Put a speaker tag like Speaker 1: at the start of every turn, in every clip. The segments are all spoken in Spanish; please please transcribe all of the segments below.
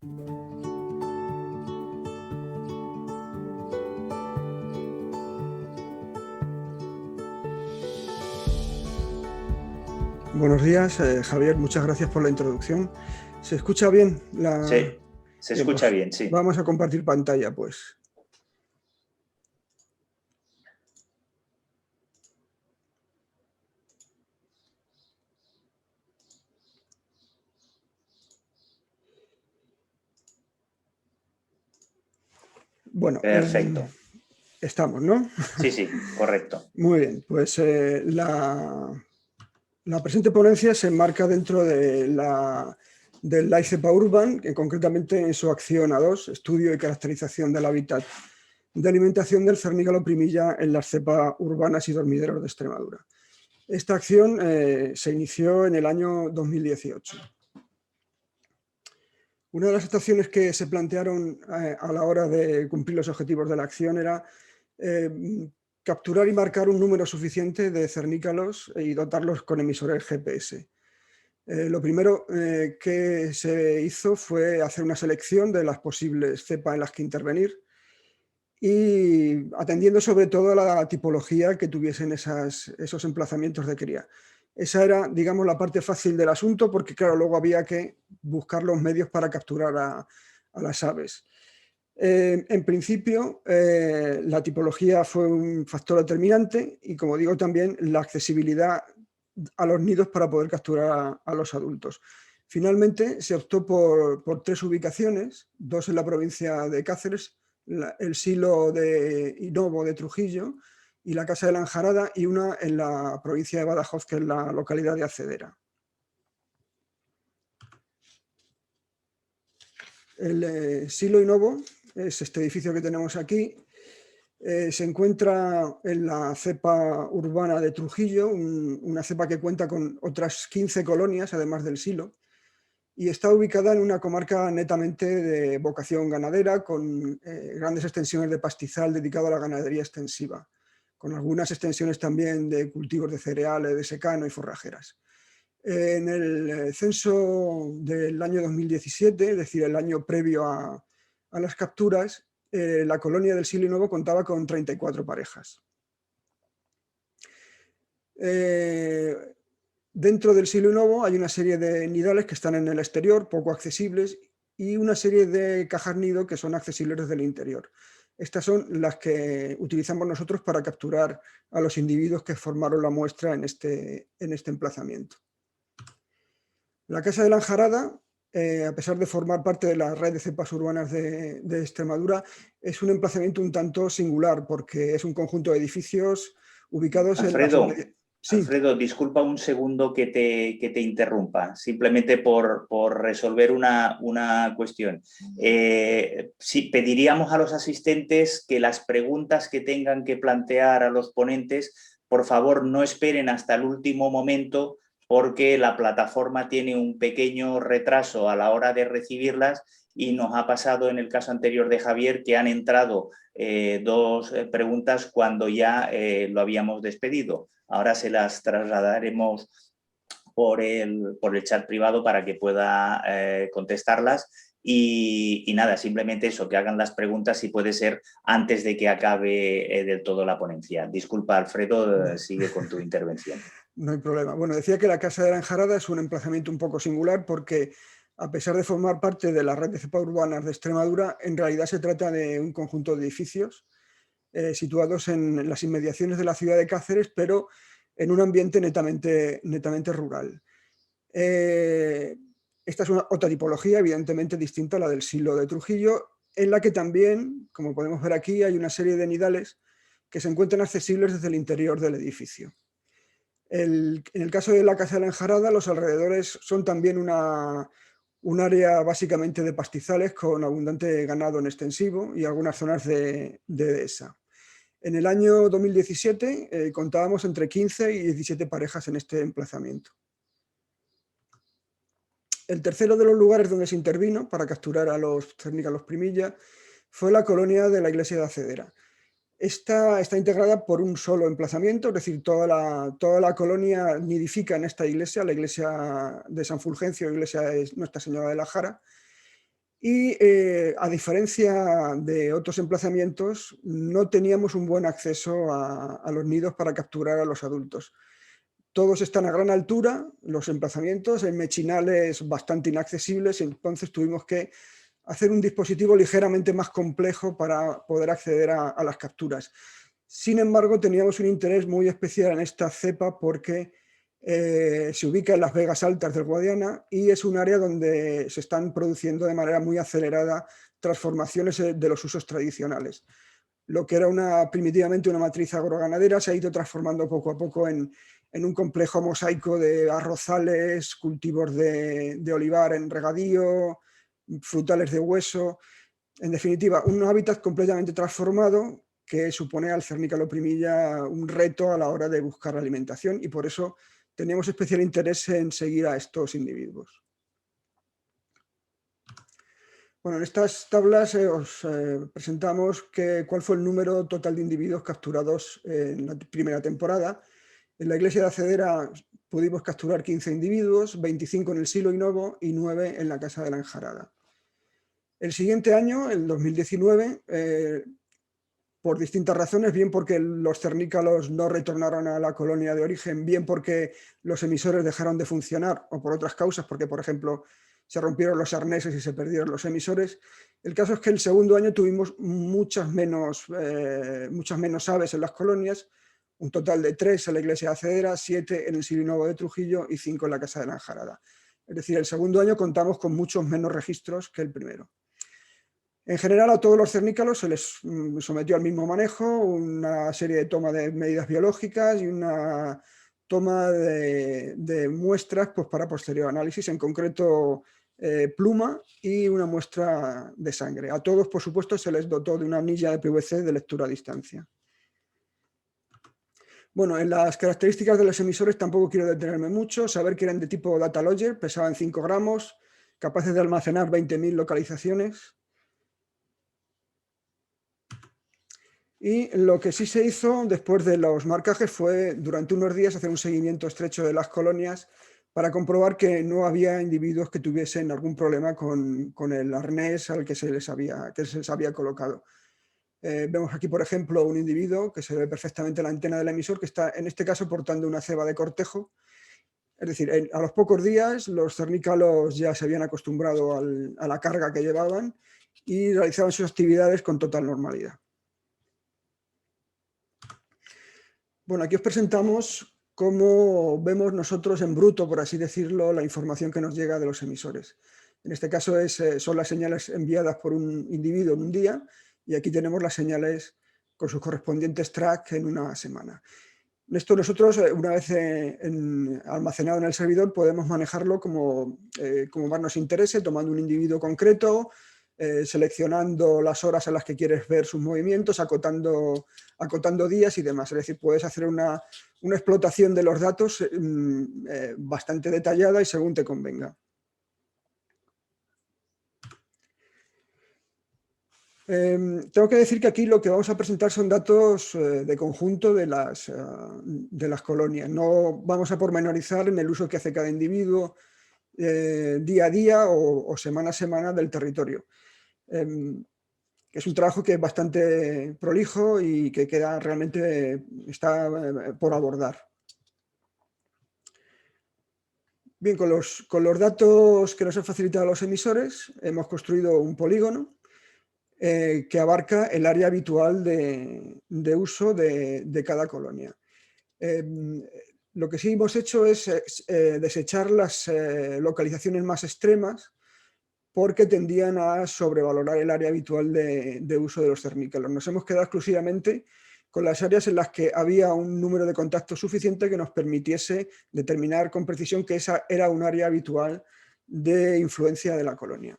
Speaker 1: Buenos días, Javier, muchas gracias por la introducción. ¿Se escucha bien?
Speaker 2: Sí, se
Speaker 1: Bien,
Speaker 2: escucha
Speaker 1: pues
Speaker 2: bien, sí.
Speaker 1: vamos a compartir pantalla, pues. Bueno,
Speaker 2: Perfecto.
Speaker 1: estamos, ¿no?
Speaker 2: Sí, sí, correcto.
Speaker 1: Muy bien, pues la presente ponencia se enmarca dentro del LICEPA Urban, que concretamente en su acción A2, estudio y caracterización del hábitat de alimentación del cernícalo primilla en las cepas urbanas y dormideros de Extremadura. Esta acción se inició en el año 2018. Una de las situaciones que se plantearon a la hora de cumplir los objetivos de la acción era capturar y marcar un número suficiente de cernícalos y dotarlos con emisores GPS. Lo primero que se hizo fue hacer una selección de las posibles cepas en las que intervenir y atendiendo sobre todo a la tipología que tuviesen esos emplazamientos de cría. Esa era, digamos, la parte fácil del asunto, porque claro, luego había que buscar los medios para capturar a las aves. En principio, la tipología fue un factor determinante y, como digo, también la accesibilidad a los nidos para poder capturar a los adultos. Finalmente, se optó por 3 ubicaciones, 2 en la provincia de Cáceres, el silo de Hinobo de Trujillo y la Casa de la Anjarada, y una en la provincia de Badajoz, que es la localidad de Acedera. El silo Hinobo es este edificio que tenemos aquí. Se encuentra en la cepa urbana de Trujillo, una cepa que cuenta con otras 15 colonias, además del silo, y está ubicada en una comarca netamente de vocación ganadera, con grandes extensiones de pastizal dedicado a la ganadería extensiva, con algunas extensiones también de cultivos de cereales, de secano y forrajeras. En el censo del año 2017, es decir, el año previo a las capturas, la colonia del Silo Nuevo contaba con 34 parejas. Dentro del Silo Nuevo hay una serie de nidales que están en el exterior, poco accesibles, y una serie de cajas nido que son accesibles desde el interior. Estas son las que utilizamos nosotros para capturar a los individuos que formaron la muestra en este emplazamiento. La Casa de la Anjarada, a pesar de formar parte de la red de cepas urbanas de Extremadura, es un emplazamiento un tanto singular porque es un conjunto de edificios ubicados en las
Speaker 2: Alfredo,
Speaker 1: inmediaciones. Sí.
Speaker 2: Alfredo, disculpa un segundo que te interrumpa, simplemente por resolver una cuestión. Sí, pediríamos a los asistentes que las preguntas que tengan que plantear a los ponentes, por favor, no esperen hasta el último momento, porque la plataforma tiene un pequeño retraso a la hora de recibirlas y nos ha pasado en el caso anterior de Javier que han entrado 2 preguntas cuando ya lo habíamos despedido. Ahora se las trasladaremos por el chat privado para que pueda contestarlas. Y nada, simplemente eso, que hagan las preguntas si puede ser antes de que acabe del todo la ponencia. Disculpa, Alfredo, sigue con tu intervención.
Speaker 1: No hay problema. Bueno, decía que la Casa de la Anjarada es un emplazamiento un poco singular porque, a pesar de formar parte de la red de cepas urbanas de Extremadura, en realidad se trata de un conjunto de edificios situados en las inmediaciones de la ciudad de Cáceres, pero en un ambiente netamente rural. Esta es otra tipología, evidentemente distinta a la del silo de Trujillo, en la que también, como podemos ver aquí, hay una serie de nidales que se encuentran accesibles desde el interior del edificio. En el caso de la Casa de la Anjarada, los alrededores son también un área básicamente de pastizales con abundante ganado en extensivo y algunas zonas de dehesa. En el año 2017 contábamos entre 15 y 17 parejas en este emplazamiento. El tercero de los lugares donde se intervino para capturar a los cernícalos primilla fue la colonia de la iglesia de Acedera. Esta está integrada por un solo emplazamiento, es decir, toda la colonia nidifica en esta iglesia, la iglesia de San Fulgencio, iglesia de Nuestra Señora de la Jara, Y a diferencia de otros emplazamientos, no teníamos un buen acceso a los nidos para capturar a los adultos. Todos están a gran altura, los emplazamientos, en mechinales bastante inaccesibles, entonces tuvimos que hacer un dispositivo ligeramente más complejo para poder acceder a las capturas. Sin embargo, teníamos un interés muy especial en esta cepa porque se ubica en las Vegas Altas del Guadiana y es un área donde se están produciendo de manera muy acelerada transformaciones de los usos tradicionales. Lo que era primitivamente una matriz agroganadera se ha ido transformando poco a poco en un complejo mosaico de arrozales, cultivos de olivar en regadío, frutales de hueso, en definitiva, un hábitat completamente transformado que supone al cernícalo primilla un reto a la hora de buscar alimentación y por eso teníamos especial interés en seguir a estos individuos. Bueno, en estas tablas os presentamos cuál fue el número total de individuos capturados en la primera temporada. En la iglesia de Acedera pudimos capturar 15 individuos, 25 en el Silo y Novo y 9 en la Casa de la Enjarada. El siguiente año, el 2019, por distintas razones, bien porque los cernícalos no retornaron a la colonia de origen, bien porque los emisores dejaron de funcionar o por otras causas, porque por ejemplo se rompieron los arneses y se perdieron los emisores. El caso es que el segundo año tuvimos muchas menos aves en las colonias, un total de 3 en la iglesia de Acedera, 7 en el Silo y Novo de Trujillo y 5 en la Casa de la Enjarada. Es decir, el segundo año contamos con muchos menos registros que el primero. En general, a todos los cernícalos se les sometió al mismo manejo, una serie de toma de medidas biológicas y una toma de muestras pues, para posterior análisis, en concreto pluma y una muestra de sangre. A todos, por supuesto, se les dotó de una anilla de PVC de lectura a distancia. Bueno, en las características de los emisores tampoco quiero detenerme mucho, saber que eran de tipo data logger, pesaban 5 gramos, capaces de almacenar 20.000 localizaciones. Y lo que sí se hizo después de los marcajes fue durante unos días hacer un seguimiento estrecho de las colonias para comprobar que no había individuos que tuviesen algún problema con el arnés al que se les había colocado. Vemos aquí, por ejemplo, un individuo que se ve perfectamente la antena del emisor que está, en este caso, portando una ceba de cortejo. Es decir, a los pocos días los cernícalos ya se habían acostumbrado a la carga que llevaban y realizaban sus actividades con total normalidad. Bueno, aquí os presentamos cómo vemos nosotros en bruto, por así decirlo, la información que nos llega de los emisores. En este caso son las señales enviadas por un individuo en un día y aquí tenemos las señales con sus correspondientes tracks en una semana. Esto nosotros, una vez almacenado en el servidor, podemos manejarlo como más nos interese, tomando un individuo concreto, seleccionando las horas en las que quieres ver sus movimientos, acotando días y demás. Es decir, puedes hacer una explotación de los datos bastante detallada y según te convenga. Tengo que decir que aquí lo que vamos a presentar son datos de conjunto de las colonias. No vamos a pormenorizar en el uso que hace cada individuo día a día o semana a semana del territorio. Es un trabajo que es bastante prolijo y que está por abordar. Bien, con los datos que nos han facilitado los emisores, hemos construido un polígono que abarca el área habitual de uso de cada colonia. Lo que sí hemos hecho es desechar las localizaciones más extremas porque tendían a sobrevalorar el área habitual de uso de los cernícalos. Nos hemos quedado exclusivamente con las áreas en las que había un número de contactos suficiente que nos permitiese determinar con precisión que esa era un área habitual de influencia de la colonia.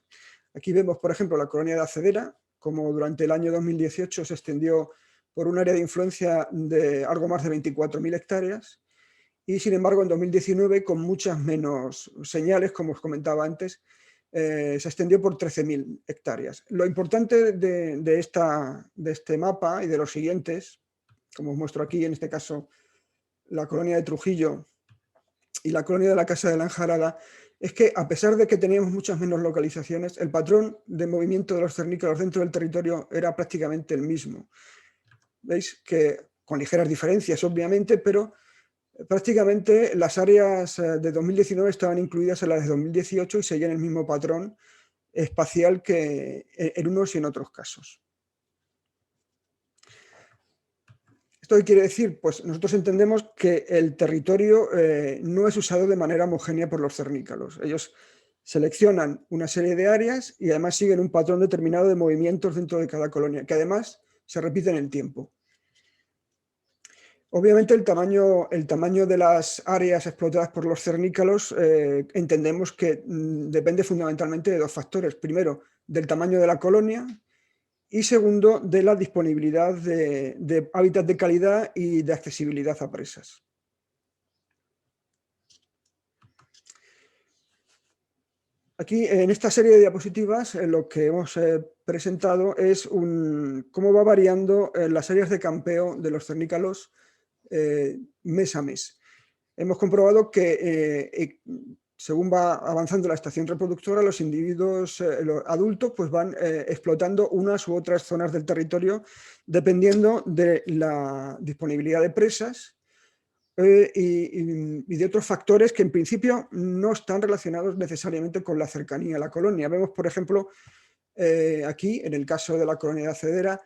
Speaker 1: Aquí vemos, por ejemplo, la colonia de Acedera, como durante el año 2018 se extendió por un área de influencia de algo más de 24.000 hectáreas y, sin embargo, en 2019, con muchas menos señales, como os comentaba antes, se extendió por 13.000 hectáreas. Lo importante de este mapa y de los siguientes, como os muestro aquí, en este caso la colonia de Trujillo y la colonia de la Casa de la Enjarada, es que a pesar de que teníamos muchas menos localizaciones, el patrón de movimiento de los cernícalos dentro del territorio era prácticamente el mismo. ¿Veis? Que con ligeras diferencias, obviamente, pero prácticamente las áreas de 2019 estaban incluidas en las de 2018 y seguían el mismo patrón espacial que en unos y en otros casos. ¿Esto qué quiere decir? Pues nosotros entendemos que el territorio no es usado de manera homogénea por los cernícalos. Ellos seleccionan una serie de áreas y además siguen un patrón determinado de movimientos dentro de cada colonia, que además se repite en el tiempo. Obviamente el tamaño de las áreas explotadas por los cernícalos entendemos que depende fundamentalmente de dos factores. Primero, del tamaño de la colonia y segundo, de la disponibilidad de hábitat de calidad y de accesibilidad a presas. Aquí en esta serie de diapositivas lo que hemos presentado es cómo va variando las áreas de campeo de los cernícalos mes a mes. Hemos comprobado que según va avanzando la estación reproductora, los individuos los adultos pues van explotando unas u otras zonas del territorio dependiendo de la disponibilidad de presas y de otros factores que en principio no están relacionados necesariamente con la cercanía a la colonia. Vemos, por ejemplo, aquí, en el caso de la colonia de Acedera,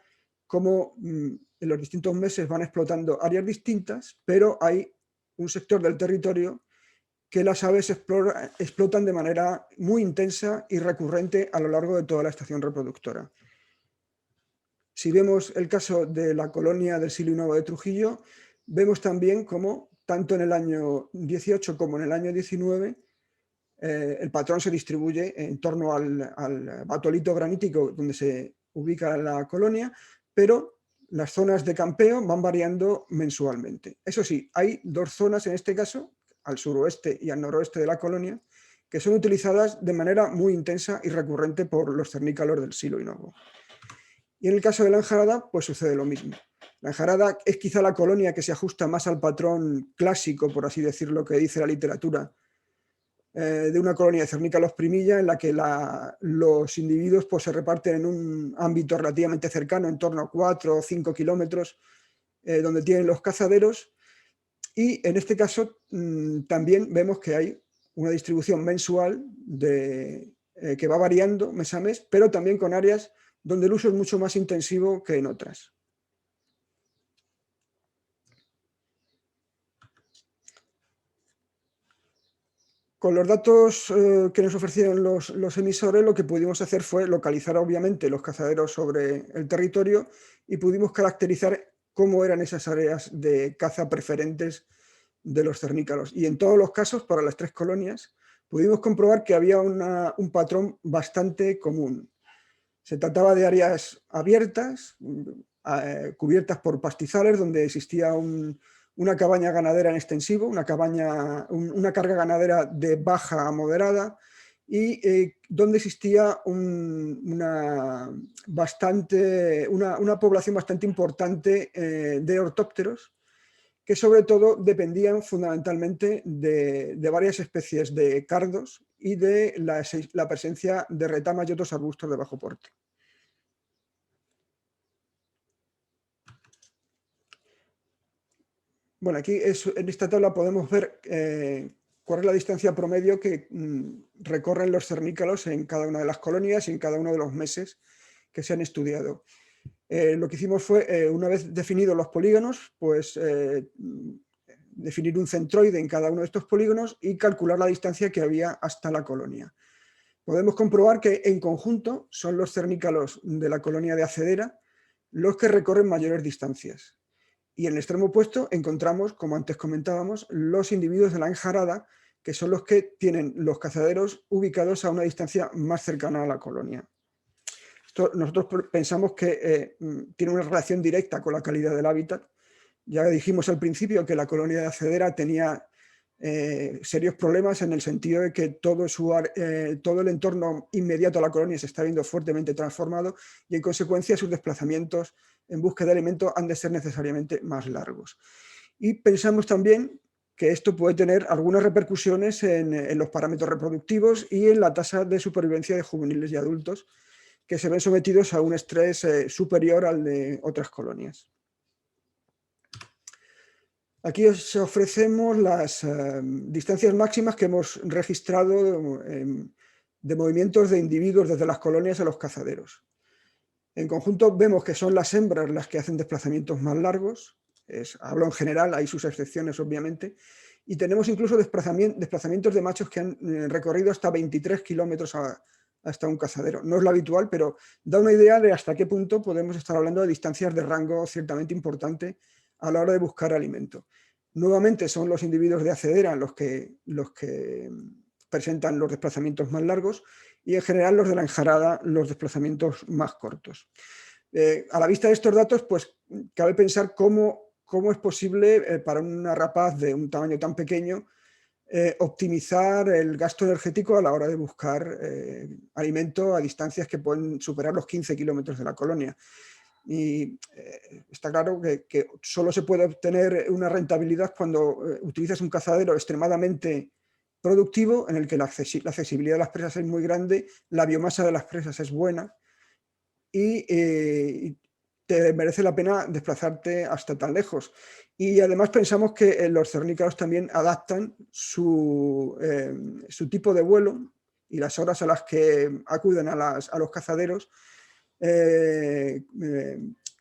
Speaker 1: cómo en los distintos meses van explotando áreas distintas, pero hay un sector del territorio que las aves explotan de manera muy intensa y recurrente a lo largo de toda la estación reproductora. Si vemos el caso de la colonia del Silo y Novo de Trujillo, vemos también cómo, tanto en el año 18 como en el año 19, el patrón se distribuye en torno al batolito granítico donde se ubica la colonia, pero las zonas de campeo van variando mensualmente. Eso sí, hay dos zonas en este caso, al suroeste y al noroeste de la colonia, que son utilizadas de manera muy intensa y recurrente por los cernícalos del Silo y Novo. Y en el caso de la enjarada, pues sucede lo mismo. La enjarada es quizá la colonia que se ajusta más al patrón clásico, por así decirlo, que dice la literatura, de una colonia de cernícalos primilla en la que los individuos pues, se reparten en un ámbito relativamente cercano, en torno a 4 o 5 kilómetros, donde tienen los cazaderos. Y en este caso también vemos que hay una distribución mensual que va variando mes a mes, pero también con áreas donde el uso es mucho más intensivo que en otras. Con los datos que nos ofrecieron los emisores, lo que pudimos hacer fue localizar obviamente los cazaderos sobre el territorio y pudimos caracterizar cómo eran esas áreas de caza preferentes de los cernícalos. Y en todos los casos, para las 3 colonias, pudimos comprobar que había un patrón bastante común. Se trataba de áreas abiertas, cubiertas por pastizales, donde existía una cabaña ganadera en extensivo, una carga ganadera de baja a moderada, y donde existía una población bastante importante de ortópteros, que sobre todo dependían fundamentalmente de varias especies de cardos y de la presencia de retamas y otros arbustos de bajo porte. Bueno, aquí en esta tabla podemos ver cuál es la distancia promedio que recorren los cernícalos en cada una de las colonias y en cada uno de los meses que se han estudiado. Lo que hicimos fue, una vez definidos los polígonos, pues definir un centroide en cada uno de estos polígonos y calcular la distancia que había hasta la colonia. Podemos comprobar que en conjunto son los cernícalos de la colonia de Acedera los que recorren mayores distancias. Y en el extremo opuesto encontramos, como antes comentábamos, los individuos de la enjarada, que son los que tienen los cazaderos ubicados a una distancia más cercana a la colonia. Nosotros pensamos que tiene una relación directa con la calidad del hábitat. Ya dijimos al principio que la colonia de Acedera tenía serios problemas en el sentido de que todo el entorno inmediato a la colonia se está viendo fuertemente transformado y en consecuencia sus desplazamientos en búsqueda de alimento han de ser necesariamente más largos. Y pensamos también que esto puede tener algunas repercusiones en los parámetros reproductivos y en la tasa de supervivencia de juveniles y adultos, que se ven sometidos a un estrés superior al de otras colonias. Aquí os ofrecemos las distancias máximas que hemos registrado de movimientos de individuos desde las colonias a los cazaderos. En conjunto vemos que son las hembras las que hacen desplazamientos más largos, hablo en general, hay sus excepciones obviamente, y tenemos incluso desplazamientos de machos que han recorrido hasta 23 kilómetros hasta un cazadero. No es lo habitual, pero da una idea de hasta qué punto podemos estar hablando de distancias de rango ciertamente importante a la hora de buscar alimento. Nuevamente son los individuos de acedera los que presentan los desplazamientos más largos y en general los de la enjarada los desplazamientos más cortos. A la vista de estos datos, pues cabe pensar cómo es posible para una rapaz de un tamaño tan pequeño optimizar el gasto energético a la hora de buscar alimento a distancias que pueden superar los 15 kilómetros de la colonia. Y está claro que solo se puede obtener una rentabilidad cuando utilizas un cazadero extremadamente productivo en el que la accesibilidad de las presas es muy grande, la biomasa de las presas es buena y te merece la pena desplazarte hasta tan lejos. Y además pensamos que los cernícalos también adaptan su tipo de vuelo y las horas a las que acuden a los cazaderos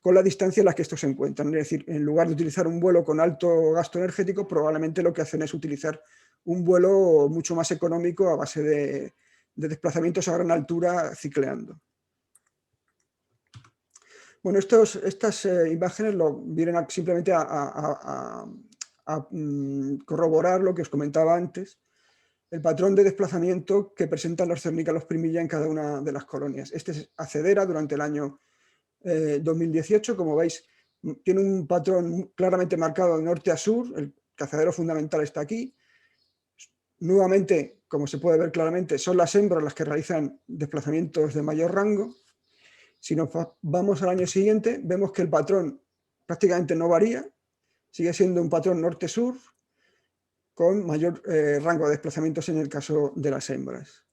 Speaker 1: con la distancia en la que estos se encuentran. Es decir, en lugar de utilizar un vuelo con alto gasto energético, probablemente lo que hacen es utilizar un vuelo mucho más económico a base de desplazamientos a gran altura cicleando. Bueno, estas imágenes vienen simplemente a corroborar lo que os comentaba antes, el patrón de desplazamiento que presentan los cernícalos primilla en cada una de las colonias. Este es acedera durante el año 2018, como veis, tiene un patrón claramente marcado de norte a sur, el cazadero fundamental está aquí. Nuevamente, como se puede ver claramente, son las hembras las que realizan desplazamientos de mayor rango. Si nos vamos al año siguiente, vemos que el patrón prácticamente no varía, sigue siendo un patrón norte-sur, con mayor rango de desplazamientos en el caso de las hembras.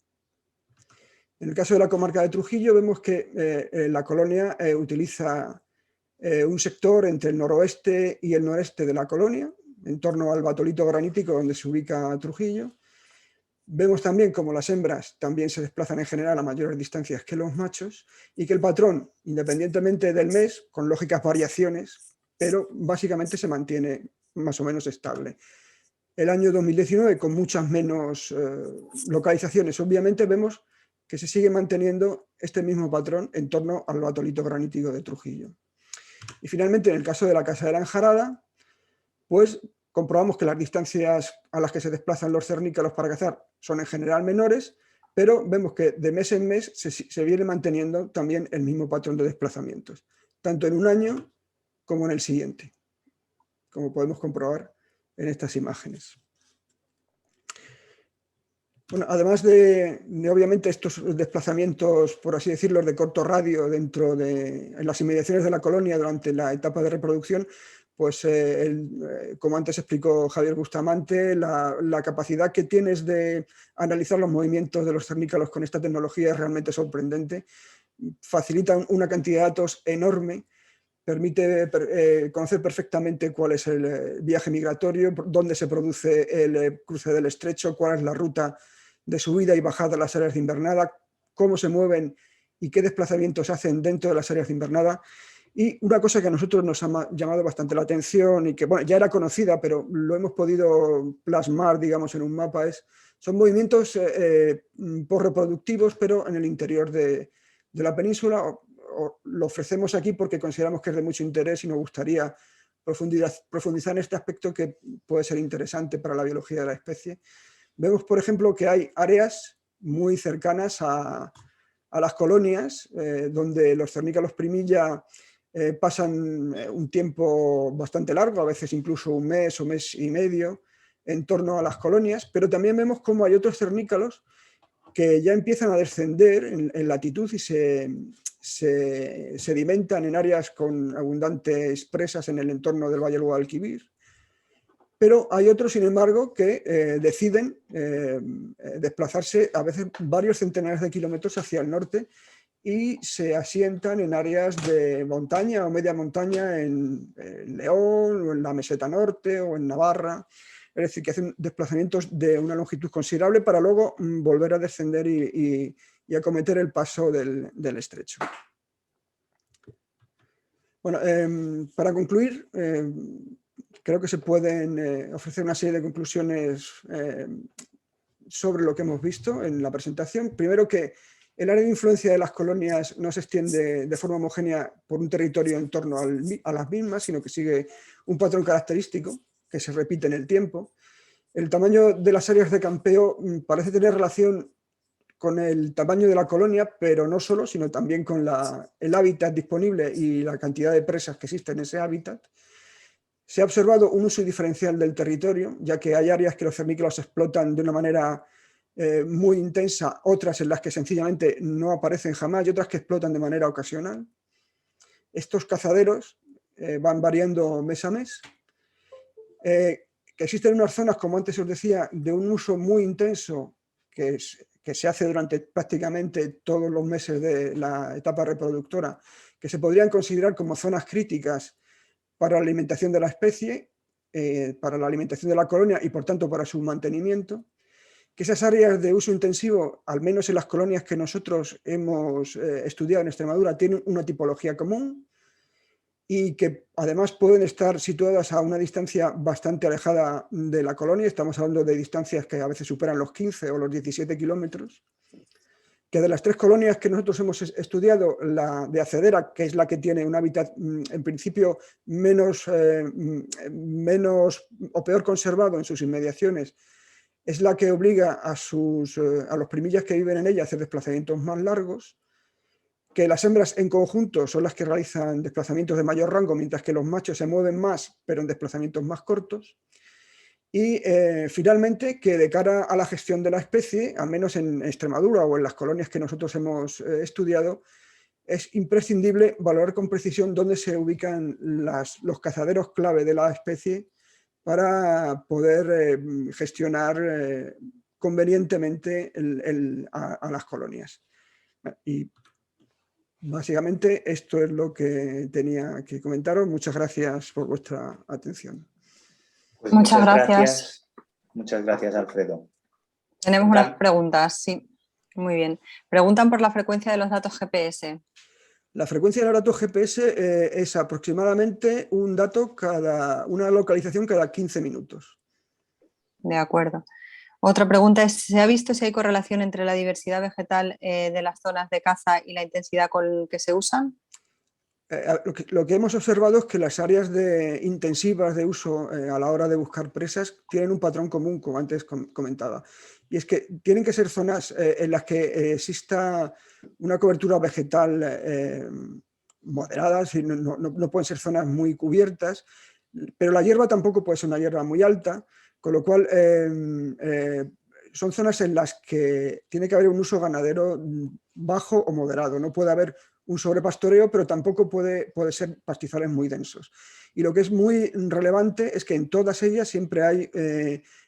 Speaker 1: En el caso de la comarca de Trujillo vemos que la colonia utiliza un sector entre el noroeste y el noreste de la colonia, en torno al batolito granítico donde se ubica Trujillo. Vemos también como las hembras también se desplazan en general a mayores distancias que los machos y que el patrón, independientemente del mes, con lógicas variaciones, pero básicamente se mantiene más o menos estable. El año 2019, con muchas menos localizaciones, obviamente vemos que se sigue manteniendo este mismo patrón en torno al batolito granítico de Trujillo. Y finalmente, en el caso de la cazadera enjarada, pues comprobamos que las distancias a las que se desplazan los cernícalos para cazar son en general menores, pero vemos que de mes en mes se viene manteniendo también el mismo patrón de desplazamientos, tanto en un año como en el siguiente, como podemos comprobar en estas imágenes. Bueno, además de obviamente estos desplazamientos, por así decirlo, de corto radio en las inmediaciones de la colonia durante la etapa de reproducción, pues como antes explicó Javier Bustamante, la capacidad que tienes de analizar los movimientos de los cernícalos con esta tecnología es realmente sorprendente. Facilita una cantidad de datos enorme, permite conocer perfectamente cuál es el viaje migratorio, dónde se produce el cruce del estrecho, cuál es la ruta de subida y bajada de las áreas de invernada, cómo se mueven y qué desplazamientos hacen dentro de las áreas de invernada. Y una cosa que a nosotros nos ha llamado bastante la atención y que bueno, ya era conocida, pero lo hemos podido plasmar, digamos, en un mapa, son movimientos posreproductivos, pero en el interior de la península. Lo ofrecemos aquí porque consideramos que es de mucho interés y nos gustaría profundizar en este aspecto que puede ser interesante para la biología de la especie. Vemos, por ejemplo, que hay áreas muy cercanas a las colonias donde los cernícalos primilla pasan un tiempo bastante largo, a veces incluso un mes o mes y medio, en torno a las colonias, pero también vemos cómo hay otros cernícalos que ya empiezan a descender en latitud y se sedimentan en áreas con abundantes presas en el entorno del Valle del Guadalquivir. pero hay otros, sin embargo, que deciden desplazarse a veces varios centenares de kilómetros hacia el norte y se asientan en áreas de montaña o media montaña en León, o en la meseta norte, o en Navarra. Es decir, que hacen desplazamientos de una longitud considerable para luego volver a descender y acometer el paso del estrecho. Bueno, para concluir, creo que se pueden ofrecer una serie de conclusiones sobre lo que hemos visto en la presentación. Primero, que el área de influencia de las colonias no se extiende de forma homogénea por un territorio en torno a las mismas, sino que sigue un patrón característico que se repite en el tiempo. El tamaño de las áreas de campeo parece tener relación con el tamaño de la colonia, pero no solo, sino también con el hábitat disponible y la cantidad de presas que existen en ese hábitat. Se ha observado un uso diferencial del territorio, ya que hay áreas que los cernícalos explotan de una manera muy intensa, otras en las que sencillamente no aparecen jamás y otras que explotan de manera ocasional. Estos cazaderos van variando mes a mes. Que existen unas zonas, como antes os decía, de un uso muy intenso que se hace durante prácticamente todos los meses de la etapa reproductora, que se podrían considerar como zonas críticas para la alimentación de la especie, para la alimentación de la colonia y por tanto para su mantenimiento. Que esas áreas de uso intensivo, al menos en las colonias que nosotros hemos estudiado en Extremadura, tienen una tipología común y que además pueden estar situadas a una distancia bastante alejada de la colonia. Estamos hablando de distancias que a veces superan los 15 o los 17 kilómetros. Que de las 3 colonias que nosotros hemos estudiado, la de Acedera, que es la que tiene un hábitat en principio menos o peor conservado en sus inmediaciones, es la que obliga a los primillas que viven en ella a hacer desplazamientos más largos, que las hembras en conjunto son las que realizan desplazamientos de mayor rango, mientras que los machos se mueven más, pero en desplazamientos más cortos. Y finalmente, que de cara a la gestión de la especie, al menos en Extremadura o en las colonias que nosotros hemos estudiado, es imprescindible valorar con precisión dónde se ubican los cazaderos clave de la especie para poder gestionar convenientemente a las colonias. Y básicamente esto es lo que tenía que comentaros. Muchas gracias por vuestra atención.
Speaker 2: Pues
Speaker 3: muchas gracias.
Speaker 2: Muchas gracias, Alfredo.
Speaker 3: Tenemos unas preguntas, sí. Muy bien. Preguntan por la frecuencia de los datos GPS.
Speaker 1: La frecuencia de los datos GPS es aproximadamente una localización cada 15 minutos.
Speaker 3: De acuerdo. Otra pregunta es, ¿se ha visto si hay correlación entre la diversidad vegetal de las zonas de caza y la intensidad con que se usan?
Speaker 1: Lo que hemos observado es que las áreas intensivas de uso a la hora de buscar presas tienen un patrón común, como antes comentaba. Y es que tienen que ser zonas en las que exista una cobertura vegetal moderada, no pueden ser zonas muy cubiertas, pero la hierba tampoco puede ser una hierba muy alta, con lo cual son zonas en las que tiene que haber un uso ganadero bajo o moderado. No puede haber un sobrepastoreo, pero tampoco puede ser pastizales muy densos. Y lo que es muy relevante es que en todas ellas siempre hay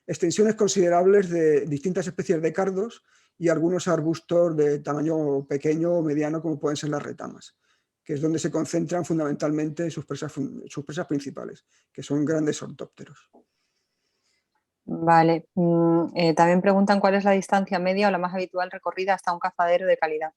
Speaker 1: extensiones considerables de distintas especies de cardos y algunos arbustos de tamaño pequeño o mediano, como pueden ser las retamas, que es donde se concentran fundamentalmente sus presas principales, que son grandes ortópteros.
Speaker 3: Vale. También preguntan cuál es la distancia media o la más habitual recorrida hasta un cazadero de calidad.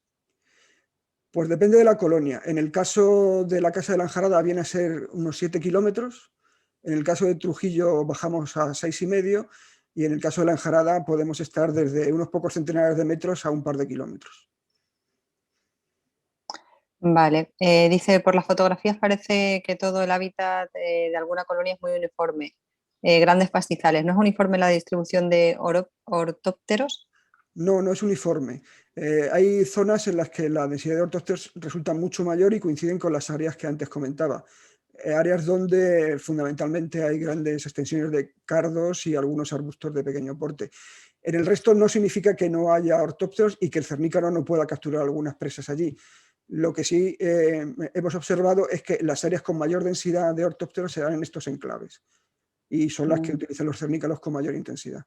Speaker 1: Pues depende de la colonia. En el caso de la Casa de la Anjarada viene a ser unos 7 kilómetros. En el caso de Trujillo bajamos a 6,5 y en el caso de la Anjarada podemos estar desde unos pocos centenares de metros a un par de kilómetros.
Speaker 3: Vale. Dice, por las fotografías parece que todo el hábitat de alguna colonia es muy uniforme. Grandes pastizales. ¿No es uniforme la distribución de ortópteros?
Speaker 1: No, no es uniforme. Hay zonas en las que la densidad de ortópteros resulta mucho mayor y coinciden con las áreas que antes comentaba. Áreas donde fundamentalmente hay grandes extensiones de cardos y algunos arbustos de pequeño porte. En el resto no significa que no haya ortópteros y que el cernícalo no pueda capturar algunas presas allí. Lo que sí hemos observado es que las áreas con mayor densidad de ortópteros se dan en estos enclaves. y son las que utilizan los cernícalos con mayor intensidad.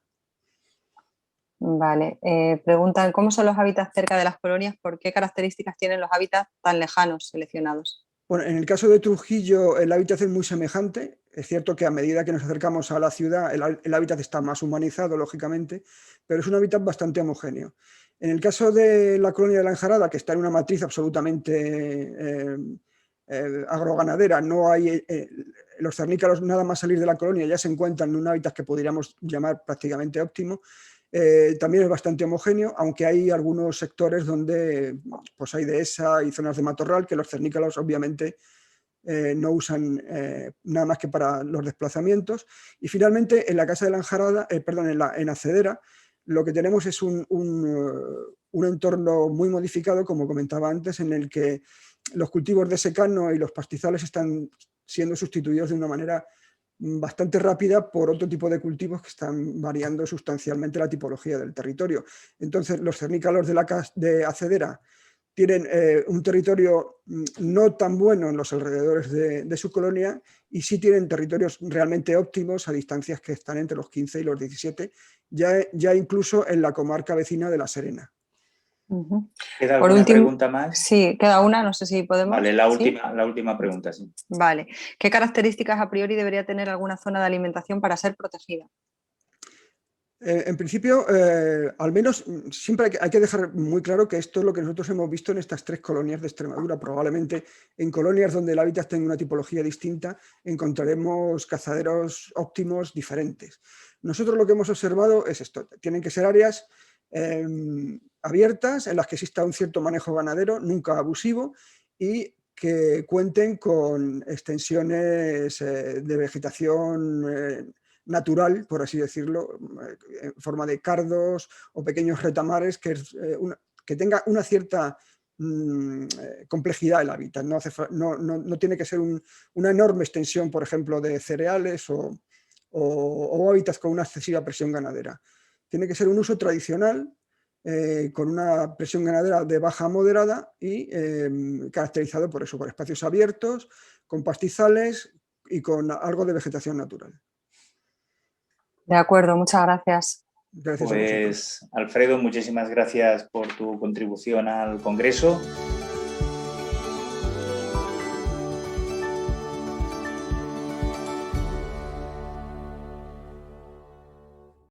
Speaker 3: Vale, preguntan ¿cómo son los hábitats cerca de las colonias? ¿Por qué características tienen los hábitats tan lejanos seleccionados?
Speaker 1: Bueno, en el caso de Trujillo el hábitat es muy semejante. Es cierto que a medida que nos acercamos a la ciudad el hábitat está más humanizado, lógicamente, pero es un hábitat bastante homogéneo. En el caso de la colonia de la Enjarada, que está en una matriz absolutamente agroganadera, no hay los cernícalos nada más salir de la colonia ya se encuentran en un hábitat que podríamos llamar prácticamente óptimo. También es bastante homogéneo, aunque hay algunos sectores donde pues hay dehesa y zonas de matorral que los cernícalos obviamente no usan nada más que para los desplazamientos. Y finalmente en la Casa de la Enjarada, en Acedera, lo que tenemos es un entorno muy modificado, como comentaba antes, en el que los cultivos de secano y los pastizales están siendo sustituidos de una manera bastante rápida por otro tipo de cultivos que están variando sustancialmente la tipología del territorio. Entonces, los cernícalos de Acedera tienen un territorio no tan bueno en los alrededores de su colonia y sí tienen territorios realmente óptimos a distancias que están entre los 15 y los 17, ya incluso en la comarca vecina de La Serena.
Speaker 2: ¿Queda alguna pregunta más?
Speaker 3: Sí, queda una, no sé si podemos.
Speaker 2: Vale, la última pregunta, sí.
Speaker 3: Vale. ¿Qué características a priori debería tener alguna zona de alimentación para ser protegida?
Speaker 1: En principio, al menos siempre hay que dejar muy claro que esto es lo que nosotros hemos visto en estas 3 colonias de Extremadura. Probablemente en colonias donde el hábitat tenga una tipología distinta encontraremos cazaderos óptimos diferentes. Nosotros lo que hemos observado es esto. Tienen que ser áreas abiertas en las que exista un cierto manejo ganadero, nunca abusivo, y que cuenten con extensiones de vegetación natural, por así decirlo, en forma de cardos o pequeños retamares, que tenga una cierta complejidad el hábitat. No tiene que ser una enorme extensión, por ejemplo, de cereales o hábitats con una excesiva presión ganadera. Tiene que ser un uso tradicional, con una presión ganadera de baja a moderada y caracterizado por eso, por espacios abiertos, con pastizales y con algo de vegetación natural.
Speaker 3: De acuerdo, muchas gracias.
Speaker 1: Gracias
Speaker 2: pues, Alfredo, muchísimas gracias por tu contribución al Congreso.